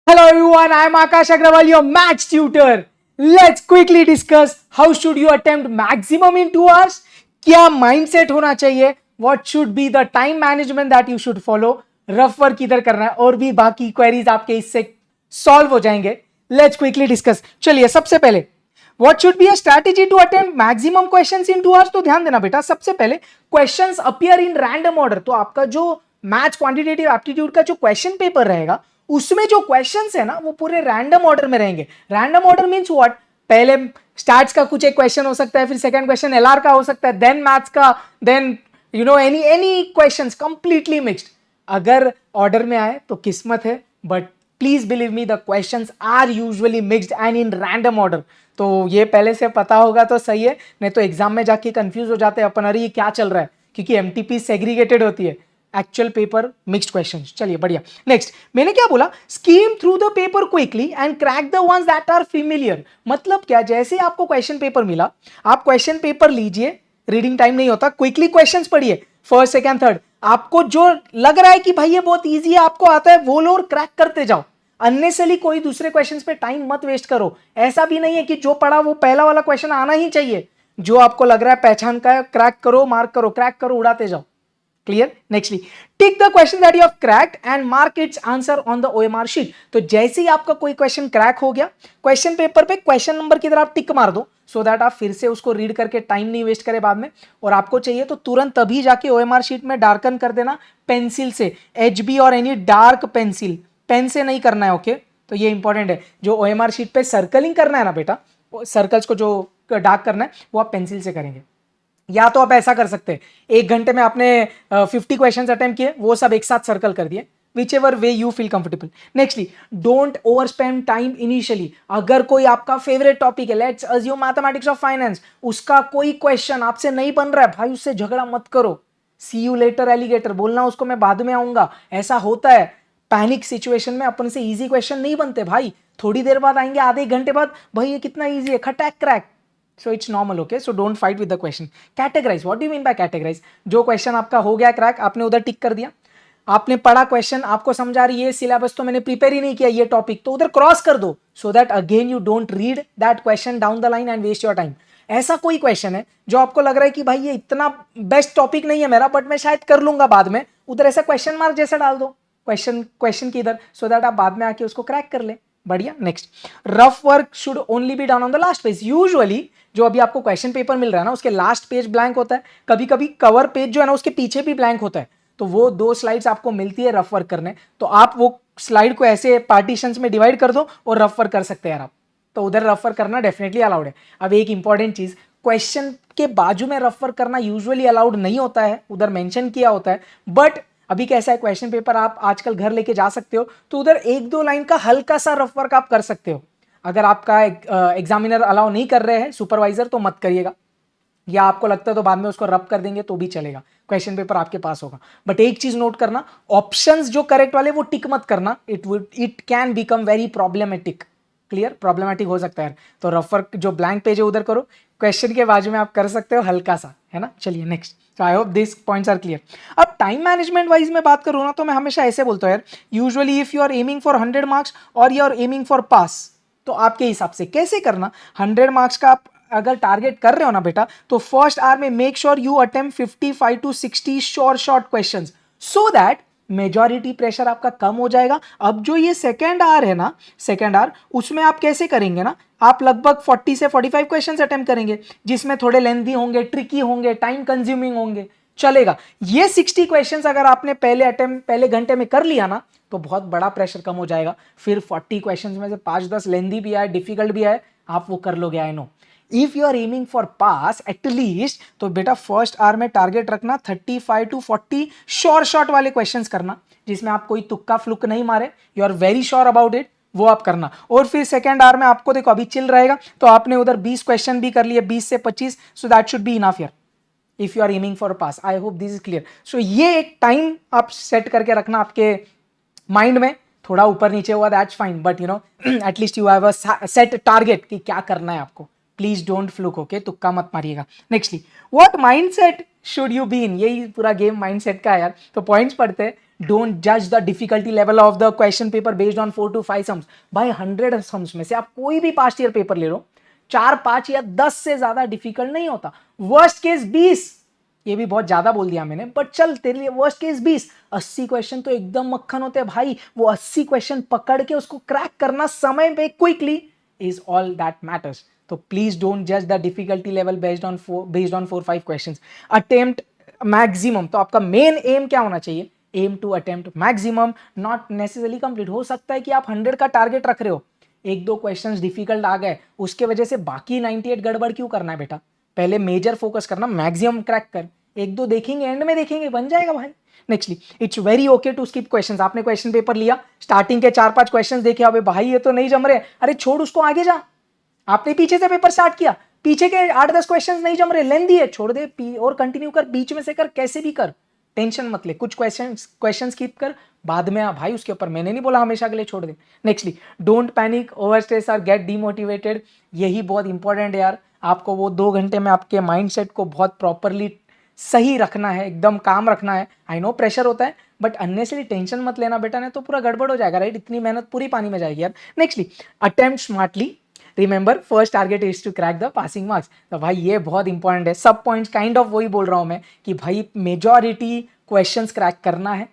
Hello everyone, I am Akash Agrawal, your maths tutor. Let's quickly discuss how should you attempt maximum in 2 hours. क्या mindset होना चाहिए? What should be the time management that you should follow? Rough work किधर करना है और भी बाकी queries आपके इससे सॉल्व हो जाएंगे. Let's quickly discuss. चलिए सबसे पहले What should be a strategy to attempt maximum questions in 2 hours? तो ध्यान देना बेटा, सबसे पहले questions appear in random order. तो आपका जो मैथ्स क्वांटिटेटिव एप्टीट्यूड का जो क्वेश्चन पेपर रहेगा उसमें जो क्वेश्चंस है ना वो पूरे रैंडम ऑर्डर में रहेंगे. Random order means what? पहले स्टैट्स का कुछ एक क्वेश्चन हो सकता है, फिर सेकंड क्वेश्चन एलआर का हो सकता है, देन मैथ्स का, then any questions completely mixed. अगर ऑर्डर में आए तो किस्मत है, but please believe me the questions are usually mixed and in random order. तो ये पहले से पता होगा तो सही है, नहीं तो एग्जाम में जाके कंफ्यूज हो जाते हैं अपन, अरे ये क्या चल रहा है, क्योंकि एमटीपी सेग्रीगेटेड होती है, एक्चुअल पेपर मिक्स्ड क्वेश्चंस. चलिए बढ़िया. नेक्स्ट मैंने क्या बोला? Skim through the paper quickly and crack the ones that are familiar. मतलब क्या, जैसे आपको क्वेश्चन पेपर मिला, आप क्वेश्चन पेपर लीजिए, रीडिंग टाइम नहीं होता, क्विकली क्वेश्चंस पढ़िए, फर्स्ट सेकंड थर्ड. आपको जो लग रहा है कि भाई ये बहुत इजी है, आपको आता है, वो लो और क्रैक करते जाओ. अननेसेसरली कोई दूसरे क्वेश्चंस पे टाइम मत वेस्ट करो. ऐसा भी नहीं है कि जो पढ़ा वो पहला वाला क्वेश्चन आना ही चाहिए. जो आपको लग रहा है पहचान का है, क्रैक करो, मार्क करो, क्रैक करो, उड़ाते जाओ. Clear? Nextly, tick the question that you have cracked and mark it's answer on the OMR sheet. तो जैसे ही आपका कोई क्वेश्चन क्रैक हो गया, क्वेश्चन पेपर पे क्वेश्चन नंबर की तरह आप टिक मार दो, सो दैट आप फिर से उसको रीड करके टाइम नहीं वेस्ट करें बाद में. और आपको चाहिए तो तुरंत तभी जाके ओएमआर शीट में डार्कन कर देना पेंसिल से, एचबी और एनी डार्क पेंसिल, पेन से नहीं करना है. ओके तो ये इंपॉर्टेंट है. जो ओएमआर शीट पे सर्कलिंग करना है ना बेटा, सर्कल्स को जो डार्क करना है वो आप पेंसिल से करेंगे. या तो आप ऐसा कर सकते हैं, 1 घंटे में आपने 50 क्वेश्चन अटेम्प्ट किए, वो सब एक साथ सर्कल कर दिए, which ever way you feel comfortable. Nextly, don't over spend time initially. अगर कोई आपका फेवरेट टॉपिक है, let's assume mathematics of finance, उसका कोई क्वेश्चन आपसे नहीं बन रहा है, भाई उससे झगड़ा मत करो. सी यू लेटर एलिगेटर बोलना उसको, मैं बाद में आऊंगा. ऐसा होता है पैनिक सिचुएशन में, अपन से इजी क्वेश्चन नहीं बनते भाई. थोड़ी देर बाद आएंगे, आधे घंटे बाद, भाई ये कितना इजी है, खटैक crack. So it's normal, okay? So don't fight with the question. Categorize. What do you mean by categorize? जो क्वेश्चन आपका हो गया क्रैक, आपने उधर टिक कर दिया. आपने पढ़ा क्वेश्चन, आपको समझा रही है, सिलेबस तो मैंने प्रिपेयर ही नहीं किया ये टॉपिक, तो उधर क्रॉस कर दो, so that again you don't read that question down the line and waste your time. ऐसा कोई क्वेश्चन है जो आपको लग रहा है कि भाई ये इतना बेस्ट टॉपिक नहीं है मेरा, बट मैं शायद कर लूंगा बाद में, उधर ऐसा क्वेश्चन मार्क जैसा डाल दो क्वेश्चन की इधर, सो दैट आप बाद में आके उसको क्रैक कर ले. बढ़िया. Next, rough work should only be done on the last page. Usually जो अभी आपको क्वेश्चन पेपर मिल रहा है ना, उसके लास्ट पेज ब्लैंक होता है, कभी कभी कवर पेज जो है ना उसके पीछे भी ब्लैंक होता है. तो वो 2 स्लाइड्स आपको मिलती है रफ वर्क करने, तो आप वो स्लाइड को ऐसे पार्टीशंस में डिवाइड कर दो और रफ वर्क कर सकते हैं यार आप. तो उधर रफ वर्क करना डेफिनेटली अलाउड है. अब एक इंपॉर्टेंट चीज, क्वेश्चन के बाजू में रफ वर्क करना यूजुअली अलाउड नहीं होता है, उधर मेंशन किया होता है. बट अभी कैसा है, क्वेश्चन पेपर आप आजकल घर लेके जा सकते हो, तो उधर 1-2 लाइन का हल्का सा रफ वर्क आप कर सकते हो. अगर आपका एग्जामिनर अलाउ नहीं कर रहे हैं, सुपरवाइजर, तो मत करिएगा. या आपको लगता है तो बाद में उसको रब कर देंगे तो भी चलेगा, क्वेश्चन पेपर आपके पास होगा. बट एक चीज नोट करना, ऑप्शंस जो करेक्ट वाले वो टिक मत करना, it can become very problematic. Clear? Problematic हो सकता है. तो रफ वर्क जो ब्लैंक पेज है उधर करो, क्वेश्चन के बाजू में आप कर सकते हो हल्का सा, है ना. चलिए नेक्स्ट. तो I hope this points are clear. अब टाइम मैनेजमेंट वाइज में बात करूँ ना, तो मैं हमेशा ऐसे बोलता हूँ यार, usually if you are aiming for 100 marks और you are aiming for pass, तो आपके हिसाब से कैसे करना. 100 मार्क्स का आप अगर टारगेट कर रहे हो ना बेटा, तो फर्स्ट आवर में make sure you attempt 55 to 60 short questions, so that majority pressure आपका कम हो जाएगा. अब जो ये सेकेंड आवर है ना, सेकेंड आवर, उसमें आप कैसे करेंगे ना, आप लगभग 40 से 45 क्वेश्चंस अटेम्प्ट करेंगे, जिसमें थोड़े लेंथी होंगे, ट्रिकी होंगे, टाइम कंज्यूमिंग होंगे, चलेगा. ये 60 क्वेश्चंस अगर आपने पहले घंटे में कर लिया ना, तो बहुत बड़ा प्रेशर कम हो जाएगा. फिर 40 क्वेश्चंस में से 5-10 लेंथी भी आए, डिफिकल्ट भी आए, आप वो कर लोगे. I know. If you are aiming for pass at least, तो बेटा फर्स्ट आवर में टारगेट रखना 35 to 40 शॉर्ट वाले क्वेश्चंस करना, जिसमें आप कोई तुक्का फ्लुक नहीं मारे, you are very sure about it, वो आप करना. और फिर सेकेंड आवर में आपको देखो अभी चिल रहेगा, तो आपने उधर 20 क्वेश्चन भी कर लिए, 20 से 25, so that should be enough here if you are aiming for pass. I hope this is clear. So ये एक टाइम आप सेट करके रखना आपके माइंड में, थोड़ा ऊपर नीचे हुआ that's fine, but you know at least you have a set target कि क्या करना है आपको. प्लीज डोंट फ्लूक, ओके, तुक्का मत मारिएगा. Nextly, what mindset should you be in. यही पूरा गेम माइंडसेट का है यार. तो पॉइंट्स पढ़ते हैं. डोंट जज the difficulty level of the question paper based on 4 to 5 sums. भाई 100 सम्स में से आप कोई भी पास्ट ईयर पेपर ले लो, 4, 5 या 10 से ज्यादा डिफिकल्ट नहीं होता। वर्स्ट केस 20, ये भी बहुत ज्यादा बोल दिया मैंने, बट चल तेरे लिए वर्स्ट केस 20। 80 क्वेश्चन तो एकदम मक्खन होते हैं भाई। वो 80 क्वेश्चन पकड़ के उसको क्रैक करना समय पे quickly is all that matters. तो प्लीज डोंट जज the difficulty level based on 4-5 questions. Attempt maximum, तो आपका मेन एम क्या होना चाहिए? Aim to attempt maximum, not necessarily complete. हो सकता है कि आप 100 का टारगेट रख रहे हो, 1-2 क्वेश्चंस डिफिकल्ट आ गए, उसके वजह से बाकी 98 गड़बड़ क्यों करना है बेटा? पहले मेजर फोकस करना, मैक्सिमम क्रैक कर, 1-2 देखेंगे, एंड में देखेंगे, बन जाएगा भाई। Nextly, it's very okay to skip questions. आपने क्वेश्चन पेपर लिया, स्टार्टिंग के 4-5 क्वेश्चंस देखे, अबे भाई ये तो नहीं जम रहे, अरे छोड़ उसको, आगे जा। आपने पीछे से पेपर स्टार्ट किया, पीछे के 8-10 क्वेश्चंस नहीं जम रहे, लेंदी है, छोड़ दे और कंटिन्यू कर, बीच में से कर, कैसे भी कर, टेंशन मत ले। कुछ क्वेश्चन स्किप कर, बाद में आ भाई उसके ऊपर। मैंने नहीं बोला हमेशा के लिए छोड़ दे। Nextly, don't panic, over stress और गेट डीमोटिवेटेड। यही बहुत इंपॉर्टेंट है यार। आपको वो 2 घंटे में आपके माइंडसेट को बहुत प्रॉपरली सही रखना है, एकदम काम रखना है। आई नो प्रेशर होता है, बट अननेसेसरी टेंशन मत लेना बेटा, नहीं तो पूरा गड़बड़ हो जाएगा, राइट? इतनी मेहनत पूरी पानी में जाएगी यार। Nextly, attempt smartly, remember first target is to crack the passing marks. तो भाई ये बहुत इंपॉर्टेंट है। सब पॉइंट्स काइंड ऑफ वही बोल रहा हूं मैं कि भाई मेजॉरिटी क्वेश्चंस क्रैक करना है,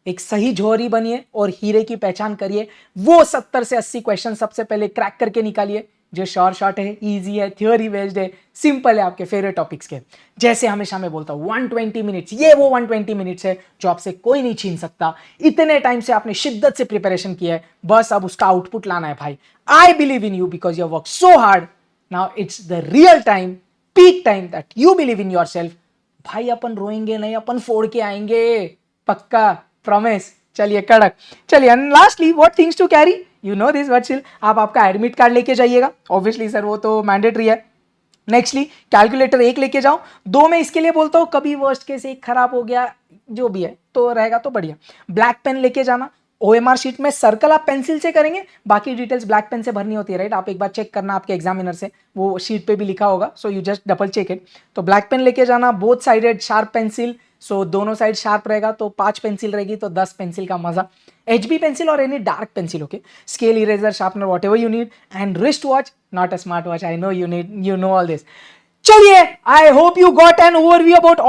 एक सही जौहरी बनिए और हीरे की पहचान करिए। वो 70 से 80 क्वेश्चन सबसे पहले क्रैक करके निकालिए, जो शॉर्ट है, इजी है, थ्योरी बेस्ड है, सिंपल है, आपके फेवरेट टॉपिक्स के। जैसे हमेशा मैं बोलता हूँ 120 मिनट्स, ये वो 120 मिनट्स है जो आपसे कोई नहीं छीन सकता। इतने टाइम से आपने शिद्दत से प्रिपरेशन किया है, बस अब उसका आउटपुट लाना है भाई। I believe in you because you work so hard. Now it's the real time, peak time that you believe in your self. भाई अपन रोएंगे नहीं, अपन फोड़ के आएंगे, पक्का, प्रॉमिस। चलिए कड़क। चलिए, and lastly, what things to carry, you know this virtual. आप आपका एडमिट कार्ड लेके जाइएगा, ऑब्वियसली सर वो तो मैंडेटरी है। नेक्स्टली, कैलकुलेटर 1 लेके जाओ। 2 में इसके लिए बोलता हूँ, कभी वर्स्ट केस 1 खराब हो गया, जो भी है तो रहेगा तो बढ़िया। ब्लैक पेन लेके जाना। ओएमआर शीट में सर्कल आप पेंसिल से करेंगे, बाकी डिटेल्स ब्लैक पेन से भरनी होती है, राइट? आप एक बार चेक करना आपके एग्जामिनर से, वो शीट पे भी लिखा होगा, so you just double check it. तो ब्लैक पेन लेके जाना, both sided sharp pencil, so दोनों साइड शार्प रहेगा तो 5 पेंसिल रहेगी तो 10 पेंसिल का मजा। HB पेंसिल और any dark pencil, okay? Scale, eraser, sharpener, whatever you need, and wrist watch, not a smart watch, I know you need, you know all this. चलिए, I hope you got an overview about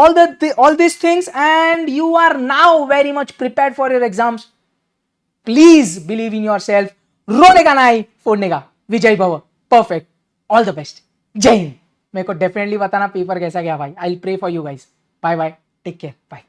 all these things and you are now very much prepared for your exams. Please believe in your self, रोने का नहीं, फोड़ने का। विजय भव, perfect, all the best, जय हिंद। मेरे को डेफिनेटली बताना पेपर कैसा गया भाई। I will pray for you guys. Bye bye, take care, bye.